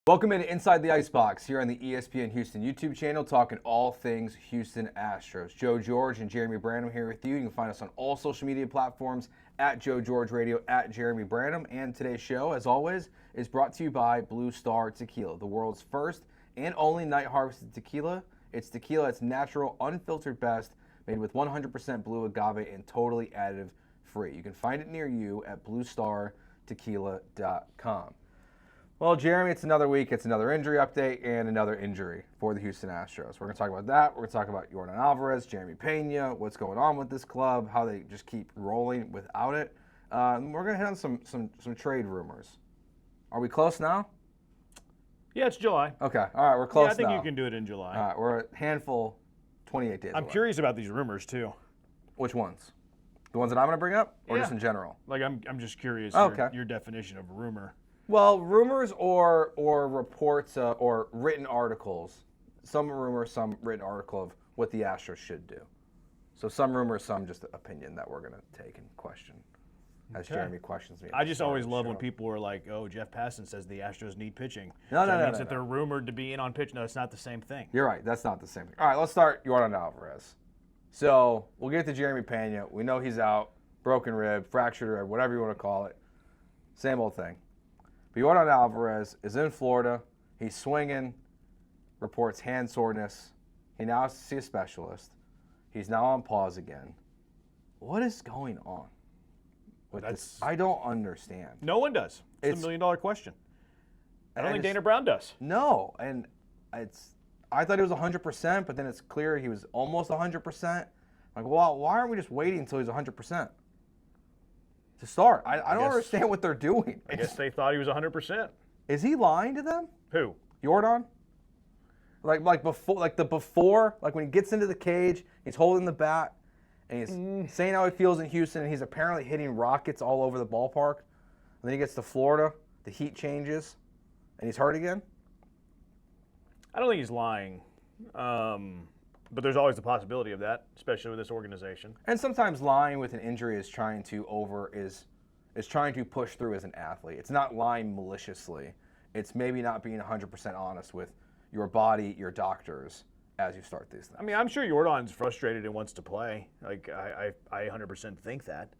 Welcome into Inside the Icebox here on the ESPN Houston YouTube channel, talking all things Houston Astros. Joe George and Jeremy Branham here with you. You can find us on all social media platforms at Joe George Radio, at Jeremy Branham. And today's show, as always, is brought to you by Blue Star Tequila, the world's first and only night harvested tequila. It's tequila, it's natural, unfiltered best, made with 100% blue agave and totally additive free. You can find it near you at bluestartequila.com. Well, Jeremy, it's another week. It's another injury update and another injury for the Houston Astros. We're going to talk about that. We're going to talk about Yordan Alvarez, Jeremy Pena, what's going on with this club, how they just keep rolling without it. We're going to hit on some trade rumors. Are we close now? Yeah, it's July. Okay. All right, we're close now. Yeah, I think you can do it in July. All right, we're a handful, 28 days I'm away. curious about these rumors, too. Which ones? The ones that I'm going to bring up, or just in general? Like, I'm just curious your definition of rumor. Well, rumors or reports or written articles. Some rumor, some written article of what the Astros should do. So some rumor, some just opinion that we're going to take and question as Jeremy questions me. I just always love when people are like, oh, Jeff Passan says the Astros need pitching. No, that they're rumored to be in on pitch. No, it's not the same thing. You're right. That's not the same thing. All right, let's start Yordan Alvarez. So we'll get to Jeremy Pena. We know he's out, broken rib, fractured rib, whatever you want to call it. Same old thing. But Yordan Alvarez is in Florida. He's swinging, reports hand soreness. He now has to see a specialist. He's now on pause again. What is going on with this? I don't understand. No one does. It's a $1 million question. I don't think Dana Brown does. No, and I thought it was 100%, but then it's clear he was almost 100%. Like, well, why aren't we just waiting until he's 100%? To start. I don't understand what they're doing. I guess they thought he was 100%. Is he lying to them? Who? Yordan? Like before, when he gets into the cage, he's holding the bat, and he's saying how he feels in Houston, and he's apparently hitting rockets all over the ballpark. And then he gets to Florida, the heat changes, and he's hurt again? I don't think he's lying. But there's always the possibility of that, especially with this organization. And sometimes lying with an injury is trying to push through as an athlete. It's not lying maliciously. It's maybe not being 100% honest with your body, your doctors, as you start these things. I mean, I'm sure Yordan's frustrated and wants to play. Like, I 100% think that.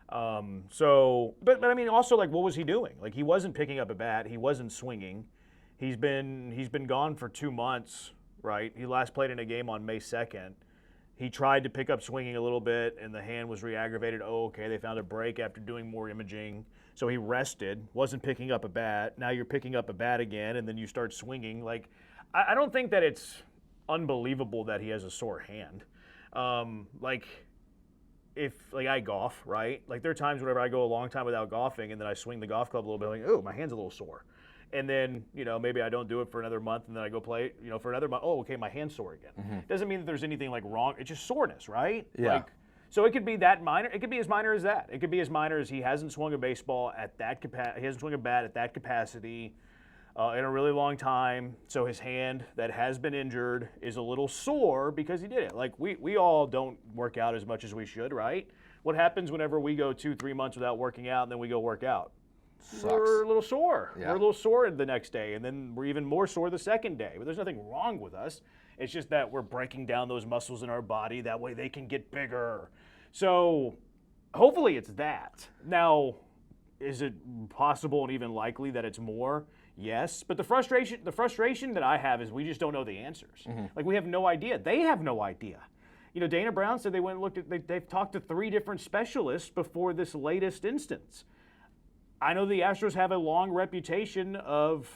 But I mean, also, like, what was he doing? Like, he wasn't picking up a bat. He wasn't swinging. He's been gone for 2 months. Right, he last played in a game on May 2nd. He tried to pick up swinging a little bit, and the hand was re-aggravated. Oh, okay, they found a break after doing more imaging. So he rested, wasn't picking up a bat. Now you're picking up a bat again, and then you start swinging. Like, I don't think that it's unbelievable that he has a sore hand. Like I golf, right? Like, there are times whenever I go a long time without golfing, and then I swing the golf club a little bit, like, oh, my hand's a little sore. And then, maybe I don't do it for another month, and then I go play, for another month. Oh, okay, my hand's sore again. Mm-hmm. Doesn't mean that there's anything like wrong. It's just soreness, right? Yeah. So it could be that minor. It could be as minor as that. It could be as minor as he hasn't swung a baseball at that capacity. He hasn't swung a bat at that capacity in a really long time. So his hand that has been injured is a little sore because he did it. Like, we all don't work out as much as we should, right? What happens whenever we go 2-3 months without working out and then we go work out? Sucks. We're a little sore. Yeah. We're a little sore the next day, and then we're even more sore the second day. But there's nothing wrong with us. It's just that we're breaking down those muscles in our body. That way they can get bigger. So hopefully it's that. Now, is it possible and even likely that it's more? Yes. But the frustration that I have is we just don't know the answers. Mm-hmm. Like, we have no idea. They have no idea. Dana Brown said they went and looked at, they've talked to 3 different specialists before this latest instance. I know the Astros have a long reputation of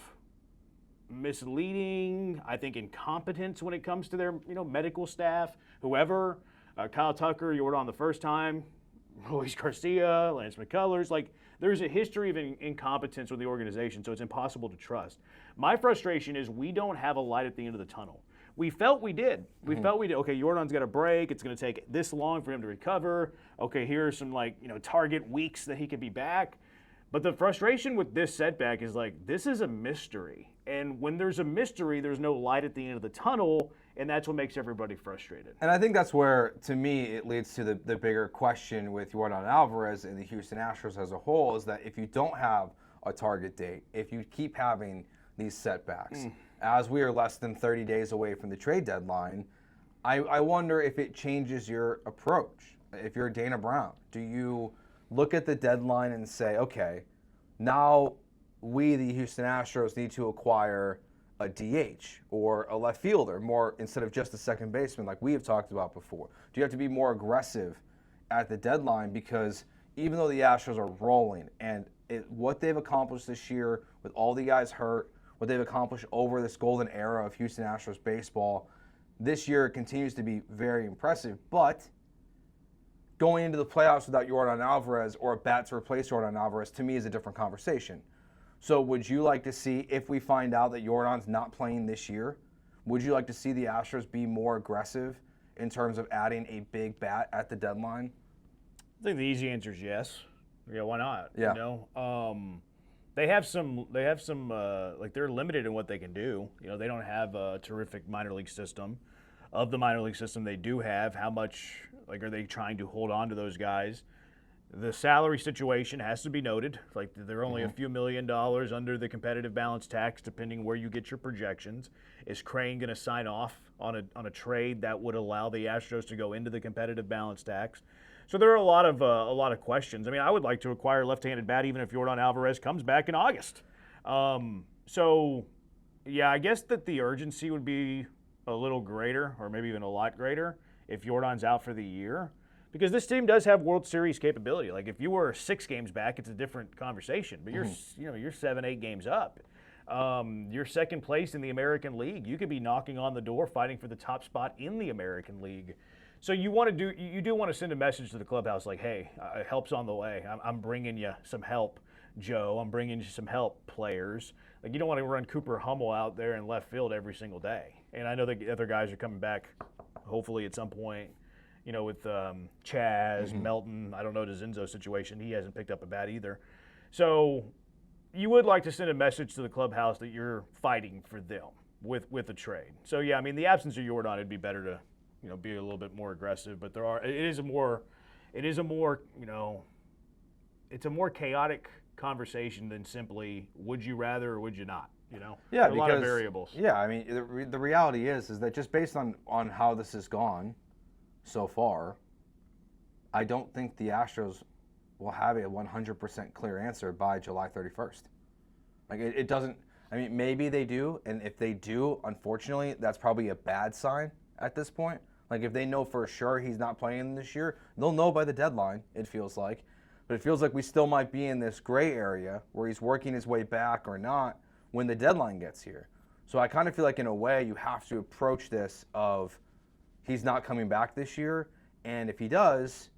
misleading, I think incompetence when it comes to their medical staff, whoever, Kyle Tucker, Yordan the first time, Luis Garcia, Lance McCullers. Like, there's a history of incompetence with the organization, so it's impossible to trust. My frustration is we don't have a light at the end of the tunnel. We felt we did. We felt we did. Okay, Yordan's got a break. It's going to take this long for him to recover. Okay, here are some target weeks that he could be back. But the frustration with this setback is this is a mystery. And when there's a mystery, there's no light at the end of the tunnel, and that's what makes everybody frustrated. And I think that's where, to me, it leads to the bigger question with Yordan Alvarez and the Houston Astros as a whole, is that if you don't have a target date, if you keep having these setbacks. As we are less than 30 days away from the trade deadline, I wonder if it changes your approach. If you're Dana Brown, do you look at the deadline and say, okay, now we, the Houston Astros, need to acquire a DH or a left fielder more instead of just a second baseman like we have talked about before? Do you have to be more aggressive at the deadline? Because even though the Astros are rolling and what they've accomplished this year with all the guys hurt, what they've accomplished over this golden era of Houston Astros baseball, this year continues to be very impressive. But going into the playoffs without Yordan Alvarez or a bat to replace Yordan Alvarez, to me, is a different conversation. So would you like to see, if we find out that Yordan's not playing this year, would you like to see the Astros be more aggressive in terms of adding a big bat at the deadline? I think the easy answer is yes. Yeah, why not? Yeah. You know, they have some like they're limited in what they can do. You know, they don't have a terrific minor league system. Of the minor league system they do have, how much like are they trying to hold on to those guys? The salary situation has to be noted. Like they're only a few $1 million under the competitive balance tax, depending where you get your projections. Is Crane going to sign off on a trade that would allow the Astros to go into the competitive balance tax? So there are a lot of questions. I mean, I would like to acquire a left-handed bat even if Yordan Alvarez comes back in August. So, yeah, I guess that the urgency would be a little greater, or maybe even a lot greater, if Yordan's out for the year. Because this team does have World Series capability. Like if you were 6 games back, it's a different conversation. But you're 7, 8 games up. You're second place in the American League. You could be knocking on the door, fighting for the top spot in the American League. So you do want to send a message to the clubhouse like, hey, help's on the way. I'm bringing you some help, Joe. I'm bringing you some help, players. Like you don't want to run Cooper Hummel out there in left field every single day. And I know the other guys are coming back, hopefully at some point. You know, with Chaz, Melton, I don't know the Zinzo situation. He hasn't picked up a bat either. So you would like to send a message to the clubhouse that you're fighting for them with a trade. So, yeah, I mean, the absence of Yordan, it'd be better to, you know, be a little bit more aggressive. But it is a more, you know, it's a more chaotic conversation than simply would you rather or would you not, you know? Yeah, a lot of variables. Yeah, I mean, the reality is that just based on how this has gone so far, I don't think the Astros will have a 100% clear answer by July 31st. Like it doesn't. I mean, maybe they do, and if they do, unfortunately, that's probably a bad sign at this point. Like if they know for sure he's not playing this year, they'll know by the deadline. It feels like, but it feels like we still might be in this gray area where he's working his way back or not when the deadline gets here. So I kind of feel like in a way you have to approach this of he's not coming back this year, and if he does,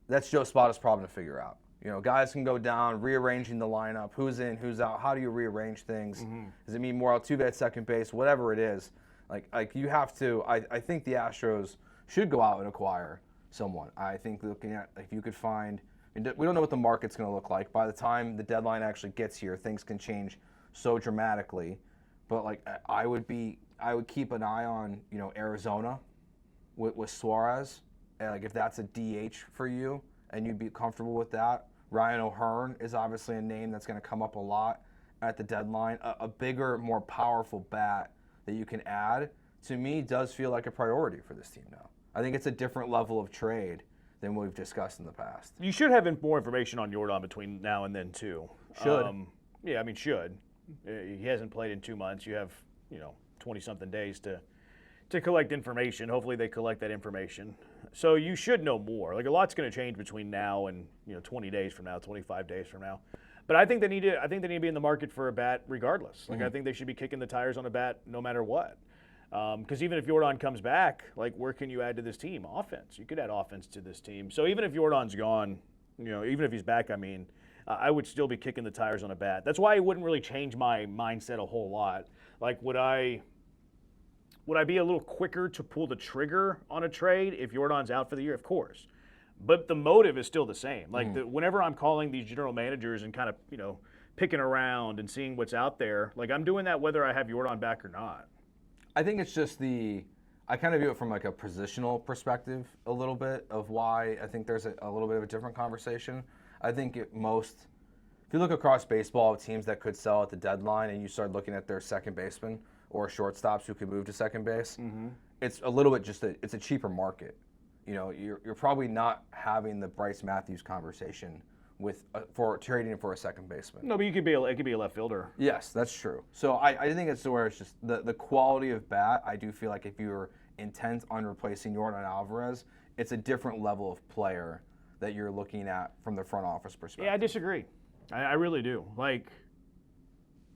that's Joe Spada's problem to figure out. You know, guys can go down, rearranging the lineup, who's in, who's out, how do you rearrange things? Does it mean more Altuve at second base, whatever it is? Like you have to, I think the Astros should go out and acquire someone. I think looking at, if you could find, we don't know what the market's going to look like. By the time the deadline actually gets here, things can change so dramatically. But like I would keep an eye on, you know, Arizona with Suarez, and like if that's a DH for you and you'd be comfortable with that. Ryan O'Hearn is obviously a name that's going to come up a lot at the deadline. A bigger, more powerful bat that you can add, to me, does feel like a priority for this team now. I think it's a different level of trade than we've discussed in the past. You should have more information on Yordan between now and then, too. Should. Yeah, I mean, should. He hasn't played in 2 months. You have, 20-something days to collect information. Hopefully they collect that information. So you should know more. Like a lot's going to change between now and 20 days from now, 25 days from now. But I think they need to be in the market for a bat regardless. Like I think they should be kicking the tires on a bat no matter what. Because even if Yordan comes back, like where can you add to this team? Offense. You could add offense to this team. So even if Yordan's gone, even if he's back, I would still be kicking the tires on a bat. That's why it wouldn't really change my mindset a whole lot. Like would I be a little quicker to pull the trigger on a trade if Yordan's out for the year? Of course. But the motive is still the same. Like whenever I'm calling these general managers and kind of, picking around and seeing what's out there, like I'm doing that whether I have Yordan back or not. I think it's just I kind of view it from like a positional perspective a little bit of why I think there's a little bit of a different conversation. I think if you look across baseball, teams that could sell at the deadline, and you start looking at their second baseman or shortstops who could move to second base, it's a little bit it's a cheaper market. You know, you're probably not having the Brice Matthews conversation for trading for a second baseman. No, but it could be a left fielder. Yes, that's true. So I think it's where it's just the quality of bat. I do feel like if you're intent on replacing Yordan Alvarez, it's a different level of player that you're looking at from the front office perspective. Yeah, I disagree. I really do. Like,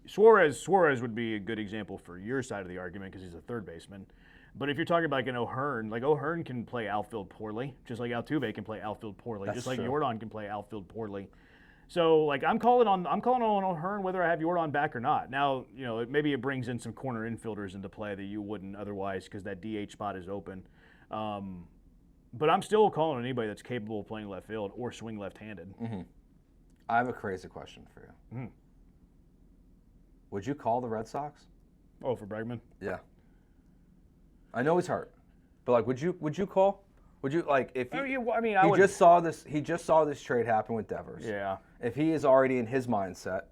Suarez would be a good example for your side of the argument because he's a third baseman. But if you're talking about like an O'Hearn can play outfield poorly, just like Altuve can play outfield poorly, That's just like true. Yordan can play outfield poorly. So like I'm calling on O'Hearn whether I have Yordan back or not. Now, you know, maybe it brings in some corner infielders into play that you wouldn't otherwise because that DH spot is open. But I'm still calling on anybody that's capable of playing left field or swing left-handed. I have a crazy question for you. Would you call the Red Sox? Oh, for Bregman? Yeah. I know he's hurt, but like, would you call? Would you like if he, I would. just saw this? He just saw this trade happen with Devers. Yeah. If he is already in his mindset,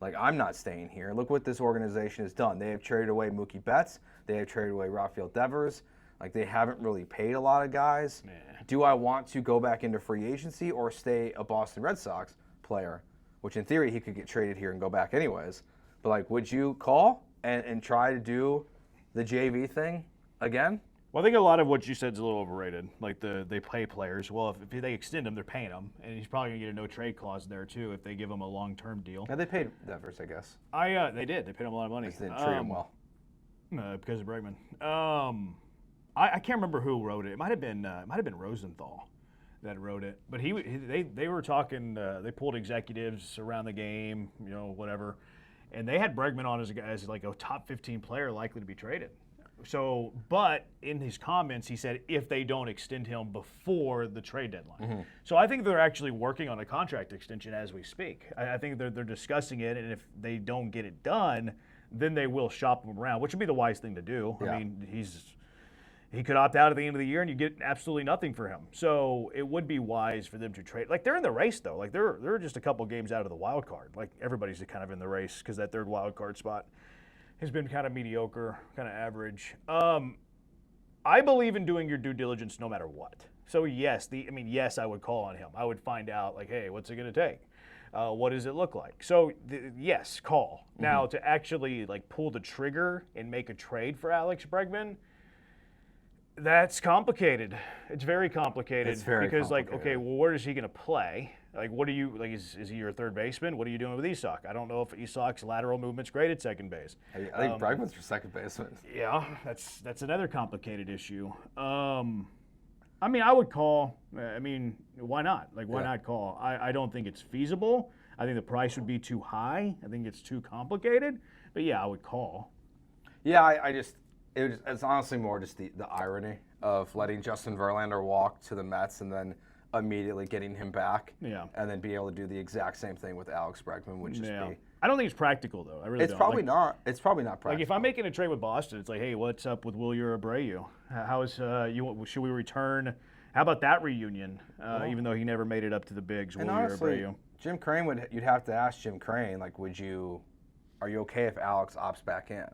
like I'm not staying here. Look what this organization has done. They have traded away Mookie Betts. They have traded away Rafael Devers. Like they haven't really paid a lot of guys. Do I want to go back into free agency or stay a Boston Red Sox player? Which in theory he could get traded here and go back anyways. But like, would you call and try to do the JV thing again? Well, I think a lot of what you said is a little overrated. Like they pay players. Well, if they extend him, they're paying him, and he's probably gonna get a no trade clause there too if they give him a long-term deal. Yeah, they paid Devers, I guess. They did. They paid him a lot of money. They didn't treat him well. Because of Bregman. I can't remember who wrote it. It might have been Rosenthal that wrote it. But they were talking. They pulled executives around the game, you know, whatever, and they had Bregman on as like a top 15 player likely to be traded. So, but in his comments, he said if they don't extend him before the trade deadline. So I think they're actually working on a contract extension as we speak. I think they're discussing it, and if they don't get it done, then they will shop him around, which would be the wise thing to do. Yeah. I mean, he could opt out at the end of the year, and you get absolutely nothing for him. So it would be wise for them to trade. Like they're in the race though. Like they're just a couple games out of the wild card. Like everybody's kind of in the race because that third wild card spot has been kind of mediocre, kind of average. I believe in doing your due diligence no matter what. So yes, I would call on him. I would find out like, hey, what's it going to take? What does it look like? So yes, call. Now to actually like pull the trigger and make a trade for Alex Bregman, that's complicated. It's very complicated. It's very because complicated. like, okay, well, where is he going to play? Like, what do you like? Is he your third baseman? What are you doing with Isak? I don't know if Isak's lateral movement's great at second base. I think Bregman's your second baseman. Yeah, that's another complicated issue. I would call. Why not? Like, why not call? I don't think it's feasible. I think the price would be too high. I think it's too complicated. But yeah, I would call. Yeah, it's honestly more just the irony of letting Justin Verlander walk to the Mets and then immediately getting him back. Yeah. And then being able to do the exact same thing with Alex Bregman would just be. I don't think it's practical though. I really don't. It's probably not practical. Like if I'm making a trade with Boston, it's like, hey, what's up with Wilyer Abreu? How is should we return? How about that reunion? Even though he never made it up to the bigs, and Wilyer honestly, Abreu. Jim Crane you'd have to ask Jim Crane, like, are you okay if Alex opts back in?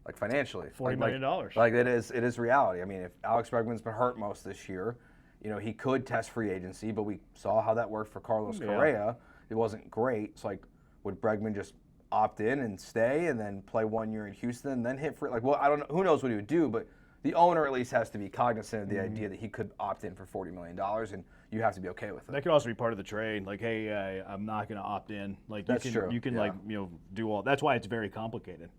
Like financially. $40 million. Like it is reality. I mean, if Alex Bregman's been hurt most this year, you know, he could test free agency, but we saw how that worked for Carlos Correa. It wasn't great. So like, would Bregman just opt in and stay and then play 1 year in Houston and then hit free? Like, well, I don't know. Who knows what he would do, but the owner at least has to be cognizant of the idea that he could opt in for $40 million, and you have to be okay with it. That could also be part of the trade. Like, hey, I'm not going to opt in. Like, That's true. You can Yeah. like, you know, do all. That's why it's very complicated.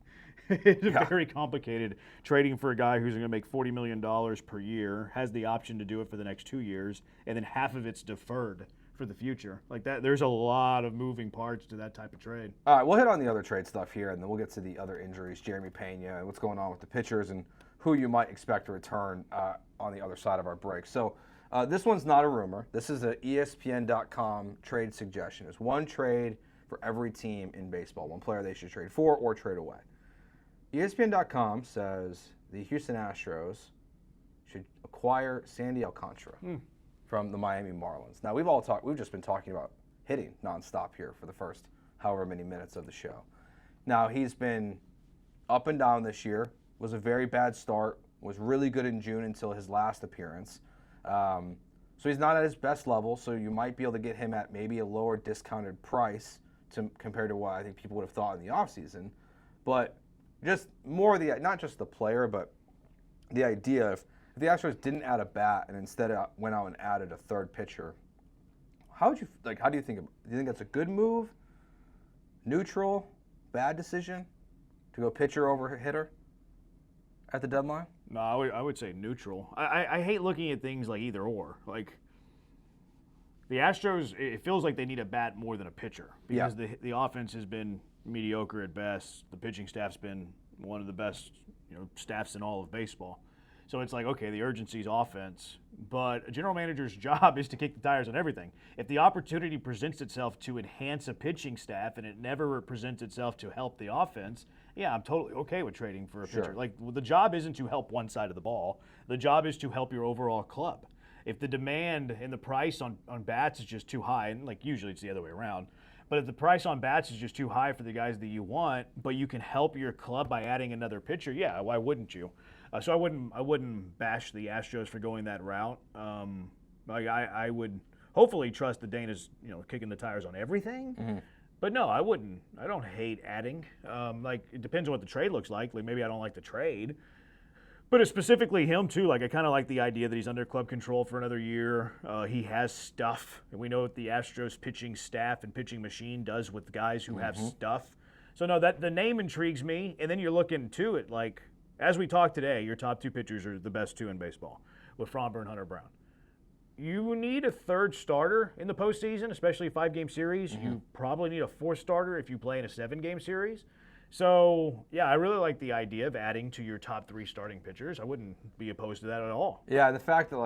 It's very complicated trading for a guy who's going to make $40 million per year, has the option to do it for the next 2 years, and then half of it's deferred for the future. Like that, there's a lot of moving parts to that type of trade. All right, we'll hit on the other trade stuff here, and then we'll get to the other injuries, Jeremy Pena, and what's going on with the pitchers, and who you might expect to return on the other side of our break. So this one's not a rumor. This is a ESPN.com trade suggestion. It's one trade for every team in baseball, one player they should trade for or trade away. ESPN.com says the Houston Astros should acquire Sandy Alcantara from the Miami Marlins. Now we've just been talking about hitting nonstop here for the first however many minutes of the show. Now, he's been up and down this year. Was a very bad start. Was really good in June until his last appearance. So he's not at his best level, so you might be able to get him at maybe a lower discounted price compared to what I think people would have thought in the offseason. But just more not just the player, but the idea if the Astros didn't add a bat and instead went out and added a third pitcher, how do you think do you think that's a good move? Neutral? Bad decision to go pitcher over hitter at the deadline? No, I would say neutral. I hate looking at things like either or. Like the Astros, it feels like they need a bat more than a pitcher because the offense has been mediocre at best. The pitching staff's been one of the best staffs in all of baseball. So it's like, okay, the urgency is offense, but a general manager's job is to kick the tires on everything. If the opportunity presents itself to enhance a pitching staff and it never presents itself to help the offense, yeah, I'm totally okay with trading for a pitcher. Like, the job isn't to help one side of the ball. The job is to help your overall club. If the demand and the price on bats is just too high, and like usually it's the other way around, but if the price on bats is just too high for the guys that you want, but you can help your club by adding another pitcher, yeah, why wouldn't you? So I wouldn't bash the Astros for going that route. I would hopefully trust that Dana's kicking the tires on everything. Mm-hmm. But no, I wouldn't. I don't hate adding. It depends on what the trade looks like. Like maybe I don't like the trade. But it's specifically him too. Like I kind of like the idea that he's under club control for another year. He has stuff, and we know what the Astros pitching staff and pitching machine does with guys who have stuff. So no, that the name intrigues me. And then you're looking to it like, as we talked today, your top two pitchers are the best two in baseball, with Framber and Hunter Brown. You need a third starter in the postseason, especially a 5-game series. Mm-hmm. You probably need a fourth starter if you play in a 7-game series. So, yeah, I really like the idea of adding to your top 3 starting pitchers. I wouldn't be opposed to that at all. Yeah, the fact that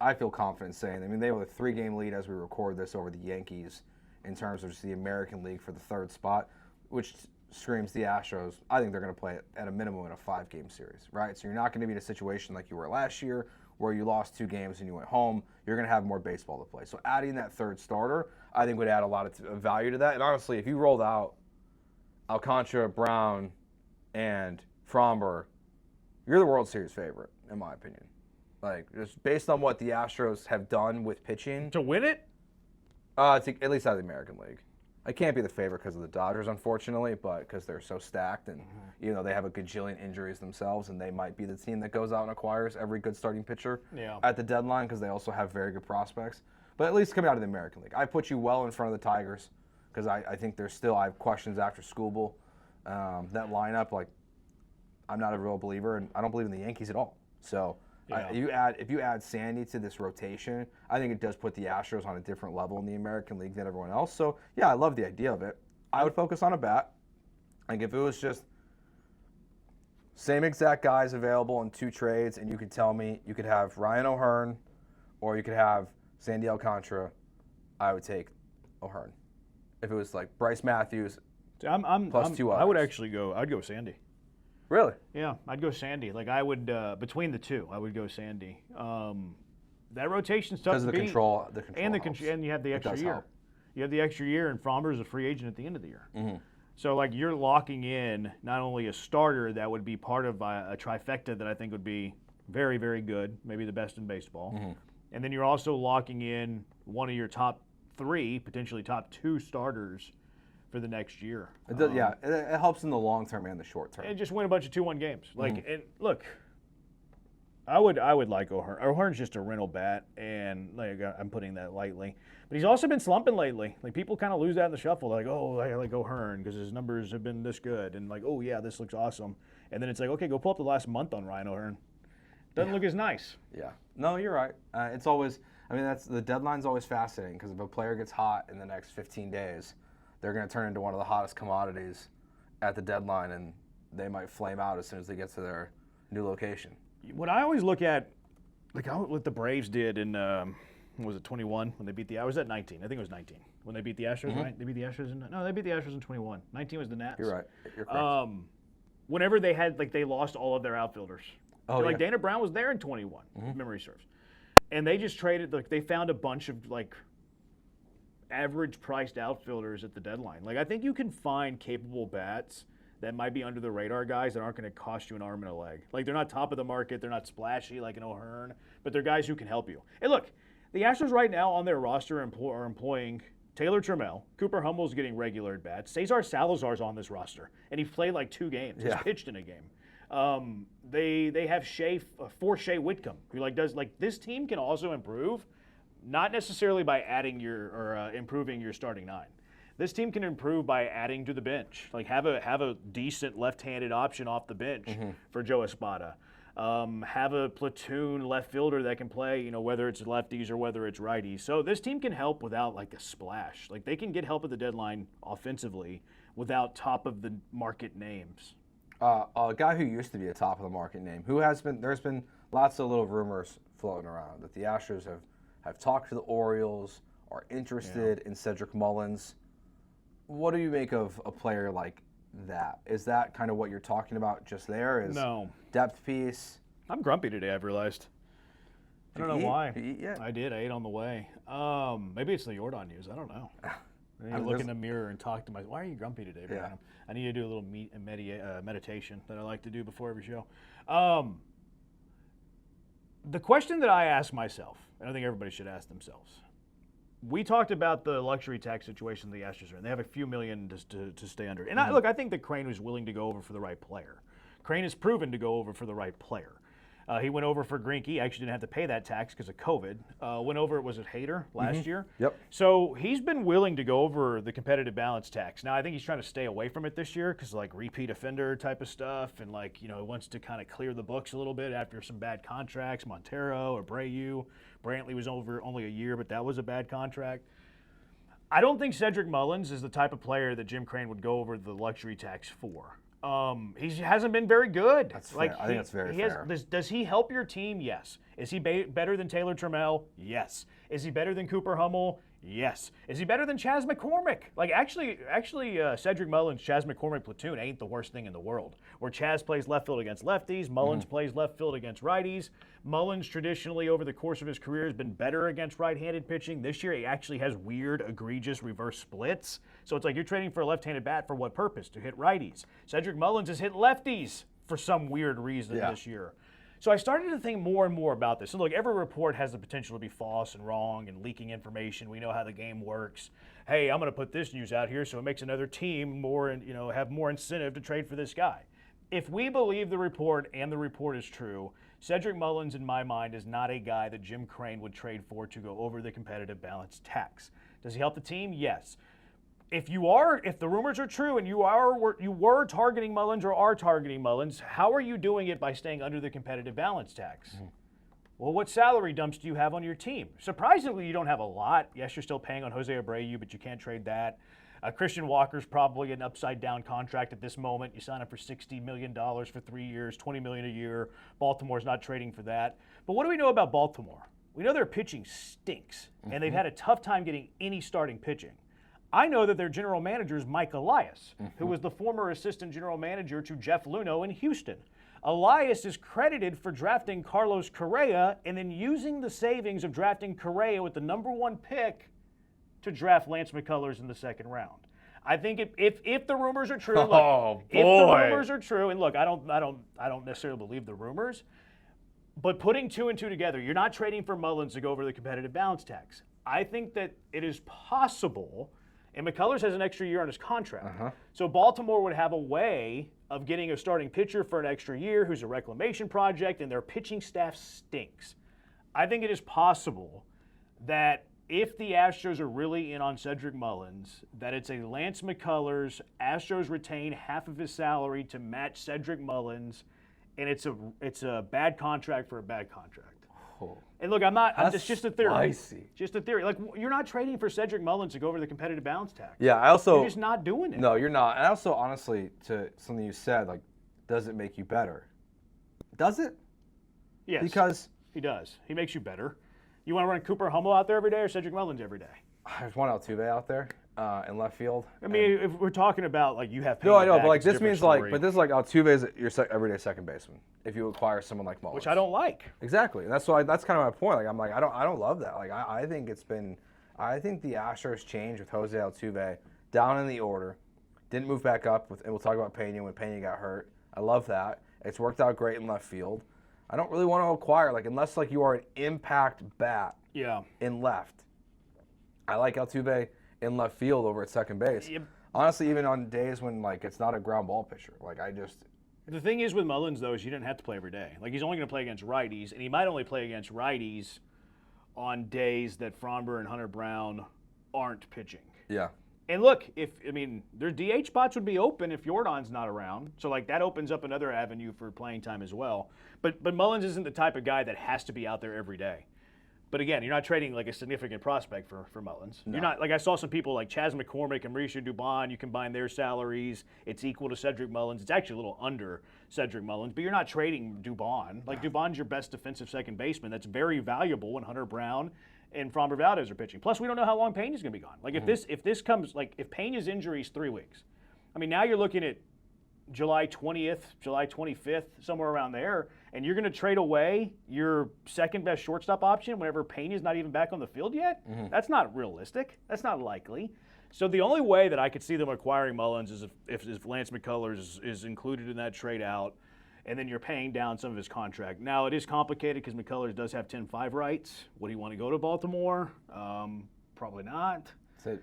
I feel confident saying, they have a 3-game lead as we record this over the Yankees in terms of just the American League for the third spot, which screams the Astros. I think they're going to play at a minimum in a 5-game series, right? So you're not going to be in a situation like you were last year where you lost 2 games and you went home. You're going to have more baseball to play. So adding that third starter, I think would add a lot of value to that. And honestly, if you rolled out Alcantara, Brown, and Framber, you're the World Series favorite, in my opinion. Like, just based on what the Astros have done with pitching. To win it? At least out of the American League. I can't be the favorite because of the Dodgers, unfortunately, but because they're so stacked and they have a gajillion injuries themselves, and they might be the team that goes out and acquires every good starting pitcher at the deadline because they also have very good prospects. But at least coming out of the American League, I put you well in front of the Tigers because I think I have questions after Skubal. That lineup, I'm not a real believer, and I don't believe in the Yankees at all. So if you add Sandy to this rotation, I think it does put the Astros on a different level in the American League than everyone else. So, yeah, I love the idea of it. I would focus on a bat. Like, if it was just same exact guys available in 2 trades, and you could tell me you could have Ryan O'Hearn or you could have Sandy Alcantara, I would take O'Hearn. If it was like Brice Matthews plus 2 others. I'd go Sandy. Really? Yeah, I'd go Sandy. Like, I would, between the two, I would go Sandy. That rotation's tough to beat. Because of the control. And you have the extra year. Help. You have the extra year, and Framber is a free agent at the end of the year. Mm-hmm. So, you're locking in not only a starter that would be part of a trifecta that I think would be very, very good, maybe the best in baseball, and then you're also locking in one of your top 3, potentially top 2 starters for the next year. It does, it helps in the long term and the short term. And just win a bunch of 2-1 games. And look, I would like O'Hearn. O'Hearn's just a rental bat, and I'm putting that lightly. But he's also been slumping lately. Like, people kind of lose that in the shuffle. They're like, oh, I like O'Hearn because his numbers have been this good, and like, oh yeah, this looks awesome. And then it's like, okay, go pull up the last month on Ryan O'Hearn. Doesn't look as nice. Yeah. No, you're right. It's always. That's the deadline's always fascinating because if a player gets hot in the next 15 days, they're going to turn into one of the hottest commodities at the deadline, and they might flame out as soon as they get to their new location. What I always look at, what the Braves did in, was it 21 when they beat I was at 19. I think it was 19 when they beat the Astros, right? They beat the Astros they beat the Astros in 21. 19 was the Nats. You're right. You're correct. Whenever they had, they lost all of their outfielders. Oh, yeah. Dana Brown was there in 21, if memory serves. And they just traded, they found a bunch of, average priced outfielders at the deadline. Like, I think you can find capable bats that might be under the radar guys that aren't going to cost you an arm and a leg. Like, they're not top of the market, they're not splashy like an O'Hearn, but they're guys who can help you. And look, the Astros right now on their roster are employing Taylor Trammell, Cooper Hummel's getting regular at bats, Cesar Salazar's on this roster, and he played like 2 games. He's pitched in a game. They have Shea Whitcomb, who does this team can also improve, not necessarily by adding improving your starting 9. This team can improve by adding to the bench. Like have a decent left-handed option off the bench for Joe Espada. Have a platoon left fielder that can play, whether it's lefties or whether it's righties. So this team can help without a splash. Like they can get help at the deadline offensively without top of the market names. A guy who used to be a top of the market name, there's been lots of little rumors floating around that the Astros have talked to the Orioles, are interested in Cedric Mullins. What do you make of a player like that? Is that kind of what you're talking about just there? No. Depth piece? I'm grumpy today, I've realized. I don't know why. Did you eat yet? I did. I ate on the way. Maybe it's the Yordan news. I don't know. I need to look in the mirror and talk to myself. Why are you grumpy today, Brandon? Yeah. I need to do a little meditation that I like to do before every show. The question that I ask myself, and I think everybody should ask themselves, we talked about the luxury tax situation the Astros are in. They have a few million to stay under. And I think that Crane was willing to go over for the right player. Crane has proven to go over for the right player. He went over for Greinke. He actually didn't have to pay that tax because of COVID. Went over, was it Hader last year? Yep. So he's been willing to go over the competitive balance tax. Now, I think he's trying to stay away from it this year because repeat offender type of stuff and wants to kind of clear the books a little bit after some bad contracts, Montero or Abreu. Brantley was over only a year, but that was a bad contract. I don't think Cedric Mullins is the type of player that Jim Crane would go over the luxury tax for. He hasn't been very good. That's fair. I think that's very fair. Does he help your team? Yes. Is he better than Taylor Trammell? Yes. Is he better than Cooper Hummel? Yes. Is he better than Chas McCormick? Actually, Cedric Mullins, Chas McCormick platoon ain't the worst thing in the world. Where Chas plays left field against lefties, Mullins plays left field against righties. Mullins traditionally over the course of his career has been better against right-handed pitching. This year he actually has weird, egregious reverse splits. So it's you're trading for a left-handed bat for what purpose? To hit righties. Cedric Mullins has hit lefties for some weird reason this year. So I started to think more and more about this. And look, every report has the potential to be false and wrong and leaking information. We know how the game works. Hey, I'm going to put this news out here so it makes another team have more incentive to trade for this guy. If we believe the report and the report is true, Cedric Mullins, in my mind, is not a guy that Jim Crane would trade for to go over the competitive balance tax. Does he help the team? Yes. If the rumors are true and you were targeting Mullins or are targeting Mullins, how are you doing it by staying under the competitive balance tax? Well, what salary dumps do you have on your team? Surprisingly, you don't have a lot. Yes, you're still paying on Jose Abreu, but you can't trade that. Christian Walker's probably an upside-down contract at this moment. You sign up for $60 million for 3 years, $20 million a year. Baltimore's not trading for that. But what do we know about Baltimore? We know their pitching stinks, and they've had a tough time getting any starting pitching. I know that their general manager is Mike Elias, who was the former assistant general manager to Jeff Luhnow in Houston. Elias is credited for drafting Carlos Correa and then using the savings of drafting Correa with the #1 pick to draft Lance McCullers in the second round. I think if the rumors are true, if the rumors are true, and look, I don't necessarily believe the rumors, but putting 2 and 2 together, you're not trading for Mullins to go over the competitive balance tax. I think that it is possible. And McCullers has an extra year on his contract. So Baltimore would have a way of getting a starting pitcher for an extra year who's a reclamation project, and their pitching staff stinks. I think it is possible that if the Astros are really in on Cedric Mullins, that it's a Lance McCullers, Astros retain half of his salary to match Cedric Mullins, and it's a bad contract for a bad contract. And look, it's just a theory. Spicy. Just a theory. You're not trading for Cedric Mullins to go over the competitive balance tax. Yeah, you're just not doing it. No, you're not. And also, honestly, to something you said, does it make you better? Does it? Yes. Because he does. He makes you better. You want to run Cooper Hummel out there every day or Cedric Mullins every day? There's one Altuve out there in left field. I mean, if we're talking about you have. No, I know, but this means but this is Altuve's your everyday second baseman. If you acquire someone like Mullins, which I don't like. Exactly, and that's kind of my point. I don't love that. I think it's been I think the Astros changed with Jose Altuve down in the order. Didn't move back up, and we'll talk about Pena when Pena got hurt. I love that. It's worked out great in left field. I don't really want to acquire, unless you are an impact bat in left. I like Altuve in left field over at second base. Yep. Honestly, even on days when, it's not a ground ball pitcher. The thing is with Mullins, though, is you didn't have to play every day. He's only going to play against righties, and he might only play against righties on days that Framber and Hunter Brown aren't pitching. Yeah. And look, their DH spots would be open if Yordan's not around. So, that opens up another avenue for playing time as well. But Mullins isn't the type of guy that has to be out there every day. But again, you're not trading a significant prospect for Mullins. No. You're not I saw some people like Chas McCormick and Mauricio Dubon. You combine their salaries, it's equal to Cedric Mullins. It's actually a little under Cedric Mullins, but you're not trading Dubon. Dubon's your best defensive second baseman. That's very valuable when Hunter Brown and Framber Valdez are pitching. Plus, we don't know how long Pena's going to be gone. If this comes if Pena's injury is 3 weeks, now you're looking at July 20th, July 25th, somewhere around there, and you're going to trade away your second best shortstop option whenever Pena's not even back on the field yet? Mm-hmm. That's not realistic. That's not likely. So the only way that I could see them acquiring Mullins is if Lance McCullers is included in that trade out, and then you're paying down some of his contract. Now, it is complicated because McCullers does have 10-5 rights. Would he want to go to Baltimore? Probably not. He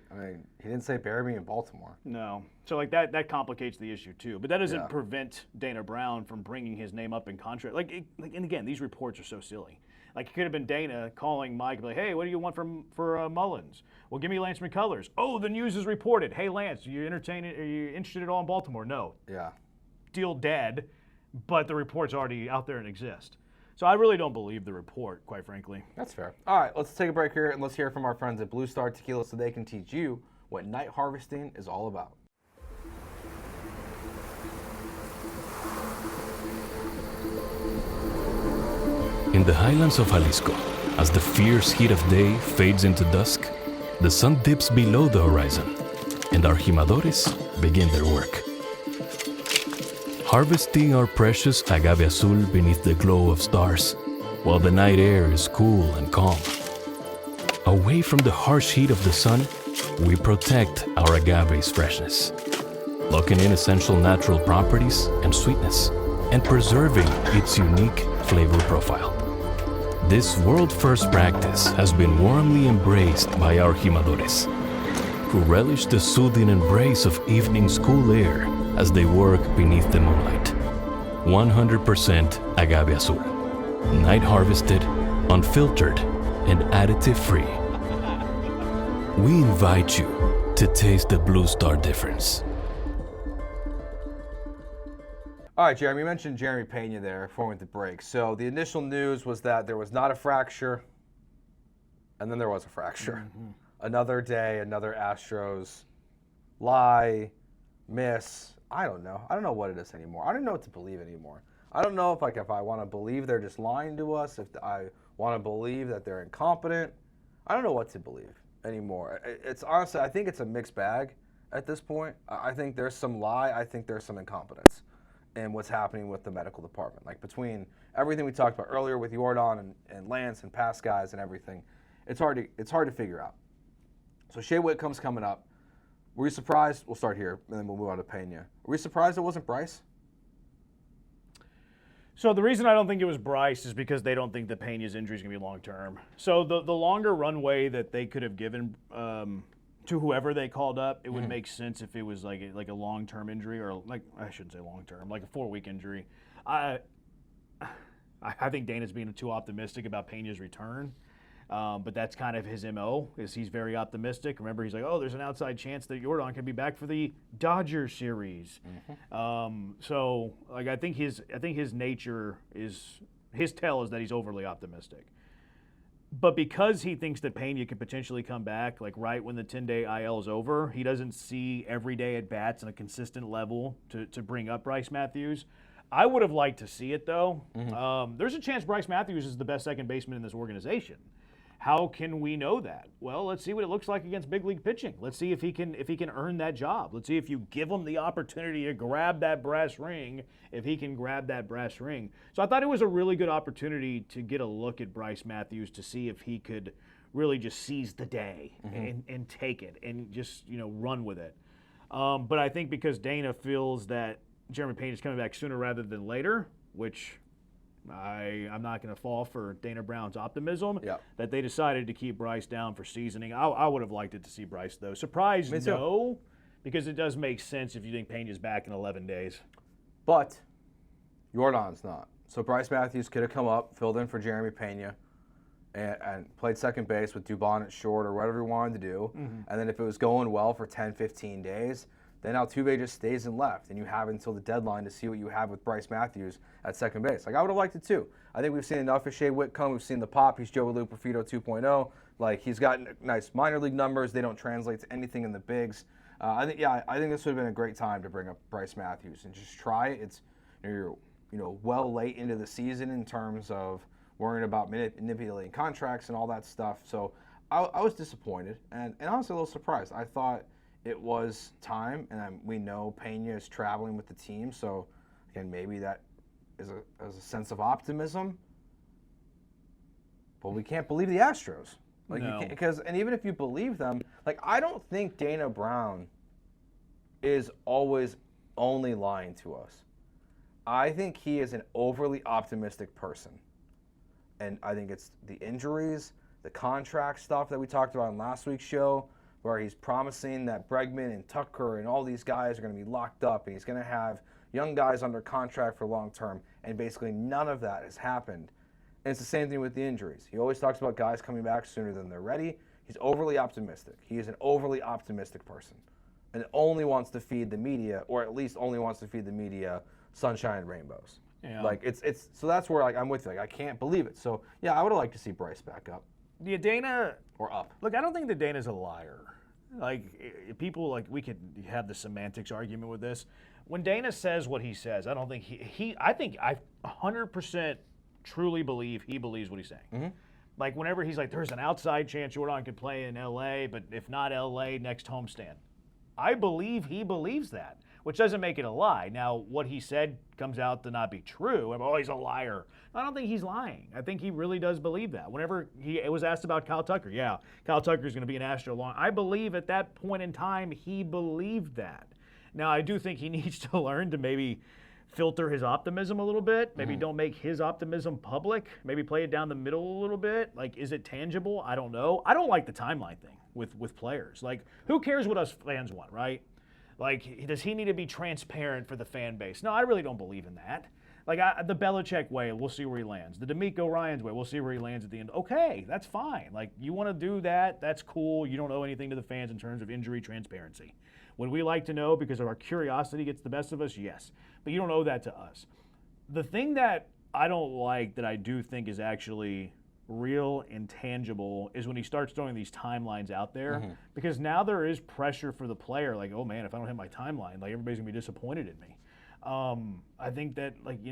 didn't say bury me in Baltimore. No. So that complicates the issue too. But that doesn't prevent Dana Brown from bringing his name up in contract. And again, these reports are so silly. It could have been Dana calling Mike and be like, hey, what do you want for Mullins? Well, give me Lance McCullers. Oh, the news is reported. Hey, Lance, are you interested at all in Baltimore? No. Yeah. Deal dead, but the report's already out there and exist. So I really don't believe the report, quite frankly. That's fair. All right, let's take a break here and let's hear from our friends at Blue Star Tequila so they can teach you what night harvesting is all about. In the highlands of Jalisco, as the fierce heat of day fades into dusk, the sun dips below the horizon, and our jimadores begin their work. Harvesting our precious agave azul beneath the glow of stars, while the night air is cool and calm. Away from the harsh heat of the sun, we protect our agave's freshness, locking in essential natural properties and sweetness, and preserving its unique flavor profile. This world-first practice has been warmly embraced by our jimadores, who relish the soothing embrace of evening's cool air as they work beneath the moonlight. 100% agave azul, night harvested, unfiltered, and additive-free. We invite you to taste the Blue Star difference. All right, Jeremy, you mentioned Jeremy Pena there before we went to break. So the initial news was that there was not a fracture, and then there was a fracture. Mm-hmm. Another day, another Astros lie, miss. I don't know. I don't know what it is anymore. I don't know what to believe anymore. I don't know if I want to believe they're just lying to us, if I want to believe that they're incompetent. I don't know what to believe anymore. It's honestly, I think it's a mixed bag at this point. I think there's some lie. I think there's some incompetence in what's happening with the medical department. Between everything we talked about earlier with Yordan and Lance and past guys and everything, it's hard to figure out. So Shea Whitcomb's coming up. Were you surprised? We'll start here, and then we'll move on to Pena. Were you surprised it wasn't Brice? So the reason I don't think it was Brice is because they don't think that Pena's injury is going to be long-term. So the longer runway that they could have given to whoever they called up, it would make sense if it was like a long-term injury, or I shouldn't say long-term, like a 4-week injury. I think Dana's being too optimistic about Pena's return. But that's kind of his MO, is he's very optimistic. Remember, he's like, oh, there's an outside chance that Yordan can be back for the Dodgers series. Mm-hmm. So I think his nature is, his tell is that he's overly optimistic. But because he thinks that Pena could potentially come back, right when the 10-day IL is over, he doesn't see everyday at-bats on a consistent level to bring up Brice Matthews. I would have liked to see it, though. Mm-hmm. There's a chance Brice Matthews is the best second baseman in this organization. How can we know that? Well, let's see what it looks like against big league pitching. Let's see if he can earn that job. Let's see if you give him the opportunity to grab that brass ring, if he can grab that brass ring. So I thought it was a really good opportunity to get a look at Brice Matthews to see if he could really just seize the day and take it and just, run with it. But I think because Dana feels that Jeremy Pena is coming back sooner rather than later, which I'm not going to fall for Dana Brown's optimism, that they decided to keep Brice down for seasoning. I would have liked it to see Brice, though. Surprised, no, because it does make sense if you think Pena's back in 11 days. But Yordan's not. So Brice Matthews could have come up, filled in for Jeremy Pena, and played second base with Dubon at short or whatever he wanted to do. And then if it was going well for 10, 15 days, then Altuve just stays in left, and you have until the deadline to see what you have with Brice Matthews at second base. Like, I would have liked it too. I think we've seen enough of Shea Whitcomb. We've seen the pop. He's Joey Lou Perfito 2.0. Like, he's got nice minor league numbers. They don't translate to anything in the bigs. I think this would have been a great time to bring up Brice Matthews and just try it. It's you're well late into the season in terms of worrying about manipulating contracts and all that stuff. So I was disappointed and honestly a little surprised. I thought it was time, and we know Pena is traveling with the team, so again, maybe that is a sense of optimism. But we can't believe the Astros, and even if you believe them, like, I don't think Dana Brown is always only lying to us. I think he is an overly optimistic person, and I think it's the injuries, the contract stuff that we talked about in last week's show, where he's promising that Bregman and Tucker and all these guys are going to be locked up, and he's going to have young guys under contract for long term, and basically none of that has happened. And it's the same thing with the injuries. He always talks about guys coming back sooner than they're ready. He's overly optimistic. He is an overly optimistic person, and only wants to feed the media, or at least only wants to feed the media sunshine and rainbows. Yeah. Like, it's so that's where, like, I'm with you. Like, I can't believe it. So yeah, I would have liked to see Brice back up. Yeah, Dana. Or up. Look, I don't think that Dana's a liar. Like, people, like, we could have the semantics argument with this. When Dana says what he says, I don't think I think I 100% truly believe he believes what he's saying. Like, whenever he's like, there's an outside chance Yordan could play in L.A., but if not L.A., next homestand. I believe he believes that, which doesn't make it a lie. Now, what he said comes out to not be true. Oh, he's a liar. I don't think he's lying. I think he really does believe that. Whenever he was asked about Kyle Tucker, Kyle Tucker's going to be an Astro long. I believe at that point in time he believed that. Now, I do think he needs to learn to maybe filter his optimism a little bit. Maybe don't make his optimism public. Maybe play it down the middle a little bit. Like, is it tangible? I don't know. I don't like the timeline thing with players. Like, who cares what us fans want, right? Like, does he need to be transparent for the fan base? No, I really don't believe in that. Like, the Belichick way, we'll see where he lands. The D'Amico Ryans way, we'll see where he lands at the end. Okay, that's fine. Like, you want to do that, that's cool. You don't owe anything to the fans in terms of injury transparency. Would we like to know because of our curiosity gets the best of us? Yes. But you don't owe that to us. The thing that I don't like, that I do think is actually real and tangible, is when he starts throwing these timelines out there, because now there is pressure for the player. Like, oh man, if I don't hit my timeline, like, everybody's gonna be disappointed in me. I think that, like,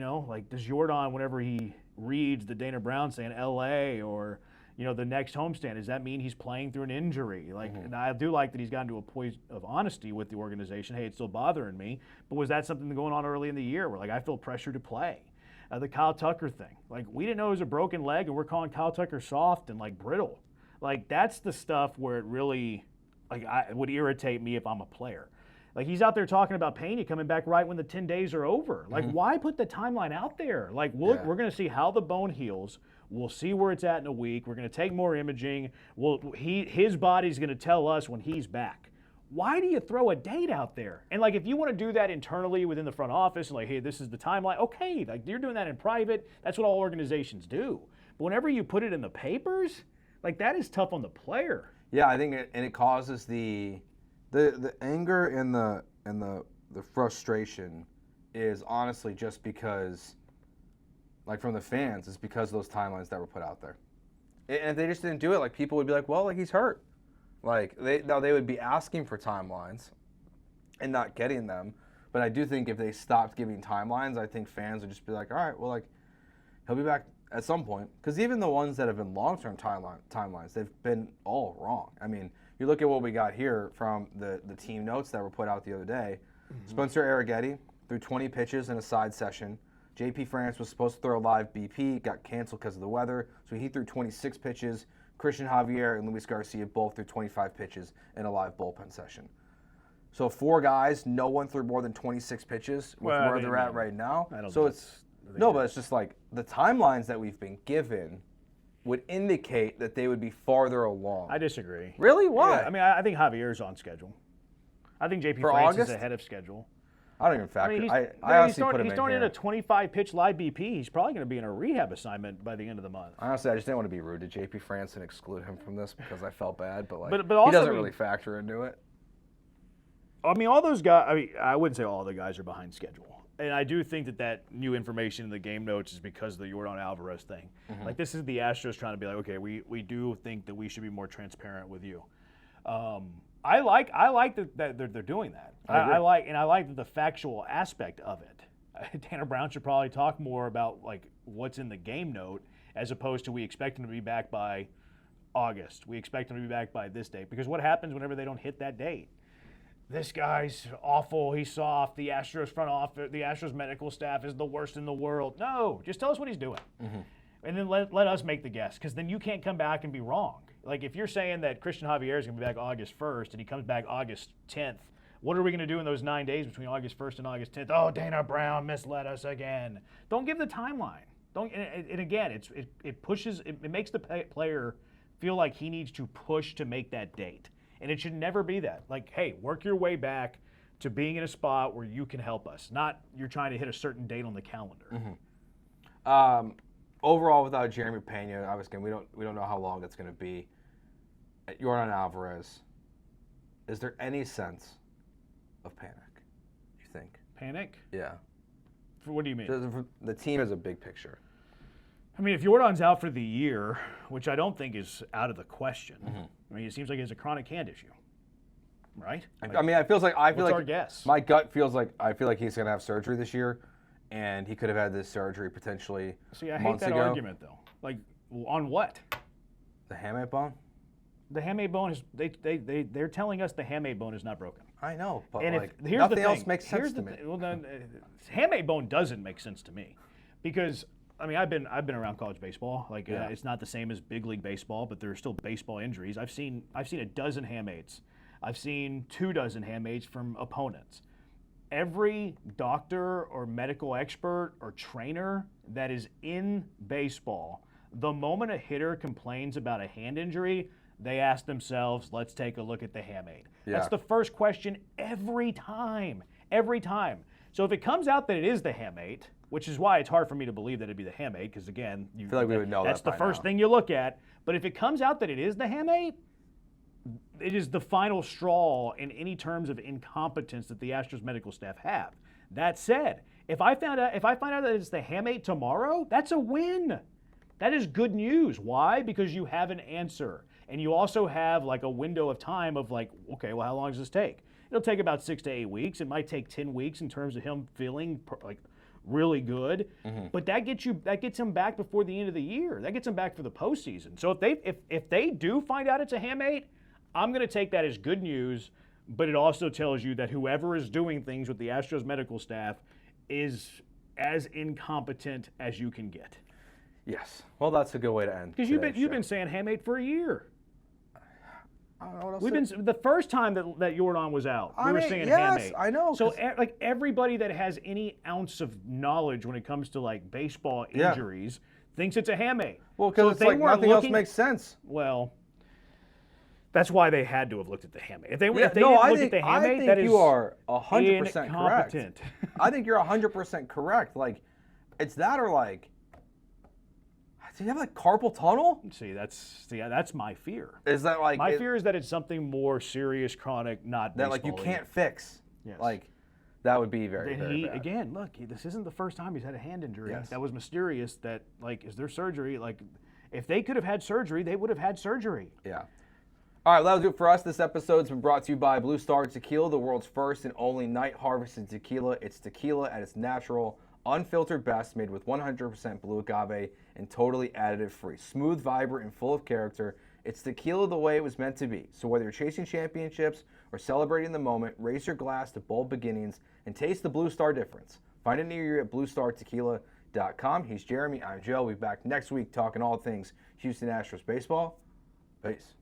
does Yordan, whenever he reads the Dana Brown saying LA or, the next homestand, does that mean he's playing through an injury? Like, and I do like that he's gotten to a point of honesty with the organization. Hey, it's still bothering me. But was that something going on early in the year where, like, I feel pressure to play? The Kyle Tucker thing. Like, we didn't know it was a broken leg, and we're calling Kyle Tucker soft and, like, brittle. Like, that's the stuff where it really, like, it would irritate me if I'm a player. Like, he's out there talking about Pena coming back right when the 10 days are over. Like, why put the timeline out there? Like, look, we're going to see how the bone heals. We'll see where it's at in a week. We're going to take more imaging. His body's going to tell us when he's back. Why do you throw a date out there? And, like, if you want to do that internally within the front office, and, like, hey, this is the timeline, okay, like, you're doing that in private. That's what all organizations do. But whenever you put it in the papers, like, that is tough on the player. Yeah, I think it causes the anger and the frustration is honestly just because, like, from the fans, it's because of those timelines that were put out there. And if they just didn't do it, like, people would be like, well, like, he's hurt. Like, they would be asking for timelines and not getting them. But I do think if they stopped giving timelines, I think fans would just be like, all right, well, like, he'll be back at some point. Because even the ones that have been long-term timelines, they've been all wrong. I mean, you look at what we got here from the team notes that were put out the other day. Spencer Arrighetti threw 20 pitches in a side session. JP France was supposed to throw a live BP, got canceled because of the weather. So he threw 26 pitches. Christian Javier and Luis Garcia both threw 25 pitches in a live bullpen session. So 4 guys, no one threw more than 26 pitches with where they're at right now. So but it's just like the timelines that we've been given would indicate that they would be farther along. I disagree. Really? Why? Yeah, I mean, I think Javier's on schedule. I think JP For France August? is ahead of schedule. I don't even factor. I mean, I honestly put him he's in throwing here. in a 25-pitch live BP. He's probably going to be in a rehab assignment by the end of the month. Honestly, I just didn't want to be rude to JP France and exclude him from this because I felt bad, but But he also, doesn't really factor into it. I mean, all those guys. I mean, I wouldn't say all the guys are behind schedule. And I do think that new information in the game notes is because of the Yordan Alvarez thing. Like, this is the Astros trying to be like, okay, we do think that we should be more transparent with you. I like that they're doing that. I like the factual aspect of it. Tanner Brown should probably talk more about like what's in the game note as opposed to we expect him to be back by August. We expect him to be back by this date. Because what happens whenever they don't hit that date? This guy's awful, he's soft, the Astros front office, the Astros medical staff is the worst in the world. No, just tell us what he's doing. And then let us make the guess, because then you can't come back and be wrong. Like if you're saying that Christian Javier is going to be back August 1st and he comes back August 10th, what are we going to do in those 9 days between August 1st and August 10th? Oh, Dana Brown misled us again. Don't give the timeline. And again, it makes the player feel like he needs to push to make that date. And it should never be that. Like, hey, work your way back to being in a spot where you can help us. Not you're trying to hit a certain date on the calendar. Overall, without Jeremy Pena, obviously we don't know how long it's going to be. At Yordan Alvarez, is there any sense of panic? You think? Panic? Yeah. What do you mean? The team is a big picture. I mean, if Yordan's out for the year, which I don't think is out of the question. I mean, it seems like he has a chronic hand issue, right? I mean, I feel like our guess? My gut feels like I feel like he's going to have surgery this year, and he could have had this surgery potentially See, I hate months that ago. argument though. Like, on what? The hamate bone. The hamate bone is they're telling us the hamate bone is not broken. I know, but And like here's nothing the else thing. makes sense Here's to the me. Well, then, hamate bone doesn't make sense to me, because I mean I've been around college baseball. Like it's not the same as big league baseball, but there are still baseball injuries. I've seen a dozen hamates. I've seen 24 hamates from opponents. Every doctor or medical expert or trainer that is in baseball, the moment a hitter complains about a hand injury, they ask themselves, let's take a look at the hamate. That's the first question every time. Every time. So if it comes out that it is the hamate, which is why it's hard for me to believe that it'd be the hamate, because again, I feel like we would know that's that the by first now. thing you look at. But if it comes out that it is the hamate, it is the final straw in any terms of incompetence that the Astros medical staff have. That said, if I find out that it's the hamate tomorrow, that's a win. That is good news. Why? Because you have an answer. And you also have like a window of time of like, okay, well, how long does this take? It'll take about 6 to 8 weeks. It might take 10 weeks in terms of him feeling like really good. But that gets him back before the end of the year. That gets him back for the postseason. So if they do find out it's a hamate, I'm going to take that as good news. But it also tells you that whoever is doing things with the Astros medical staff is as incompetent as you can get. Yes. Well, that's a good way to end. Because you've been saying hamate for a year. I don't know what else We've been the first time that Yordan was out. We were saying yes, hamate. I know. So like everybody that has any ounce of knowledge when it comes to like baseball injuries thinks it's a hamate. Well, So because if it's they like weren't nothing else looking- makes sense. Well, that's why they had to have looked at the hamate. If they didn't I look think, at the I hamate, think that is you are 100% correct. incompetent. I think you're 100% correct. Like, it's that or like, do you have like carpal tunnel? See, that's my fear. Is that like My fear is that it's something more serious, chronic, not that like you baseball-y. can't fix? Yes. Like, that would be very, And very bad. again, look, this isn't the first time he's had a hand injury. Yes. That was mysterious. That like, is there surgery? Like, if they could have had surgery, they would have had surgery. Yeah. All right, well, that'll do it for us. This episode's been brought to you by Blue Star Tequila, the world's first and only night harvested tequila. It's tequila at its natural, unfiltered best, made with 100% blue agave and totally additive free. Smooth, vibrant, and full of character. It's tequila the way it was meant to be. So whether you're chasing championships or celebrating the moment, raise your glass to bold beginnings and taste the Blue Star difference. Find it near you at bluestartequila.com. He's Jeremy. I'm Joe. We'll be back next week talking all things Houston Astros baseball. Peace.